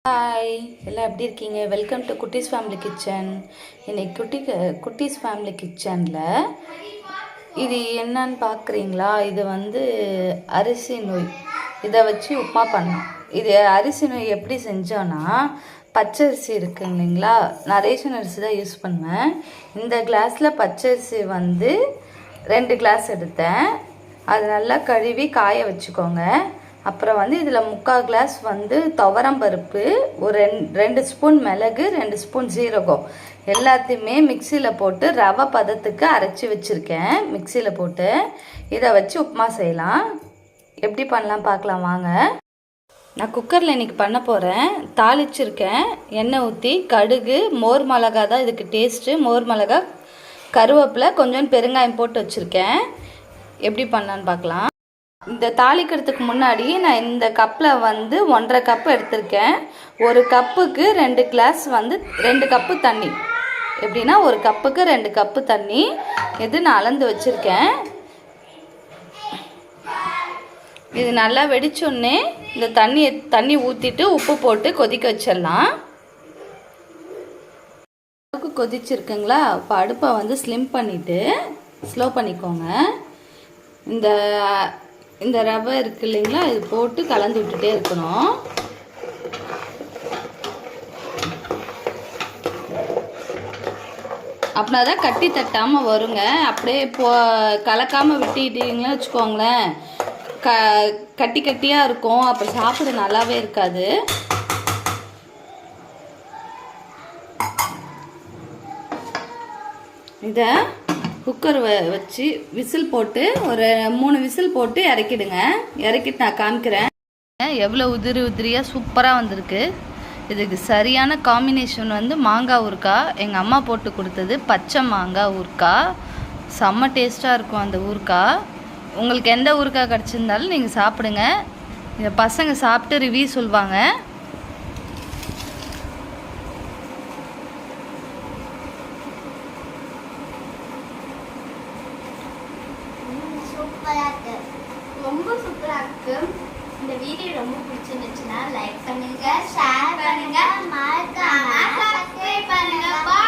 Hi, எல்லாம் எப்படி இருக்கீங்க? வெல்கம் டு குட்டீஸ் ஃபேமிலி கிச்சன். இன்னைக்கு குட்டீஸ் ஃபேமிலி கிச்சனில் இது என்னன்னு பார்க்குறீங்களா? இது அரிசி நொய். இதை வச்சு உப்புமா பண்ணோம். இது அரிசி நொய் எப்படி செஞ்சோன்னா, பச்சரிசி இருக்கு இல்லைங்களா? நான் ரேஷன் அரிசி தான் யூஸ் பண்ணுவேன். இந்த கிளாஸில் பச்சரிசி 2 கிளாஸ் எடுத்தேன். அது நல்லா கழுவி காய வச்சுக்கோங்க. அப்புறம் இதில் 3/4 கிளாஸ் துவரம் பருப்பு, ஒரு 2 ஸ்பூன் மிளகு, 2 ஸ்பூன் சீரகம் எல்லாத்தையுமே மிக்சியில் போட்டு ரவை பதத்துக்கு அரைச்சி வச்சுருக்கேன். மிக்சியில் போட்டு இதை வச்சு உப்புமா செய்யலாம். எப்படி பண்ணலாம் பார்க்கலாம் வாங்க. நான் குக்கரில் இன்றைக்கி பண்ண போகிறேன். தாளிச்சிருக்கேன். எண்ணெய் ஊற்றி கடுகு, மோர் மிளகா தான் இதுக்கு டேஸ்ட்டு. மோர் மிளகா, கருவேப்பிலை, கொஞ்சம் பெருங்காயம் போட்டு வச்சுருக்கேன். எப்படி பண்ணலான்னு பார்க்கலாம். இந்த தாளிக்கிறதுக்கு முன்னாடி நான் இந்த கப்பில் 1.5 கப்பு எடுத்திருக்கேன். ஒரு கப்புக்கு 2 கிளாஸ் 2 கப்பு தண்ணி. எப்படின்னா ஒரு கப்புக்கு 2 கப்பு தண்ணி இது நான் அளந்து வச்சுருக்கேன். இது நல்லா வெடிச்சோடனே இந்த தண்ணி ஊற்றிட்டு உப்பு போட்டு கொதிக்க வச்சிடலாம். கொதிச்சிருக்குங்களா? இப்போ அடுப்பை ஸ்லிம் பண்ணிவிட்டு ஸ்லோ பண்ணிக்கோங்க. இந்த ரவை இருக்கு இல்லைங்களா? இது போட்டு கலந்து விட்டுட்டே இருக்கணும். அப்படின்னா தான் கட்டி தட்டாமல் வருங்க. அப்படியே கலக்காமல் விட்டுட்டீங்களா வச்சுக்கோங்களேன், கட்டி கட்டியாக இருக்கும். அப்புறம் சாப்பிட நல்லாவே இருக்காது. இதை குக்கர் வச்சு விசில் போட்டு ஒரு 3 விசில் போட்டு இறக்கிடுங்க. இறக்கிட்டு நான் காமிக்கிறேன். எவ்வளோ உதிரியாக சூப்பராக வந்திருக்கு. இதுக்கு சரியான காம்பினேஷன் மாங்காய் ஊறுகாய். எங்கள் அம்மா போட்டு கொடுத்தது பச்சை மாங்காய் ஊறுகாய். செம்ம டேஸ்ட்டாக இருக்கும் அந்த ஊறுகாய். உங்களுக்கு எந்த ஊறுகாய் கிடச்சிருந்தாலும் நீங்கள் சாப்பிடுங்க. இதை பசங்க சாப்பிட்டு ரிவ்யூ சொல்லுவாங்க. ரொம்ப சூப்பரா இருக்கு. இந்த வீடியோ ரொம்ப பிடிச்சிருந்துச்சுன்னா லைக் பண்ணுங்க, ஷேர் பண்ணுங்க, மறக்காம சப்ஸ்கிரைப் பண்ணுங்க.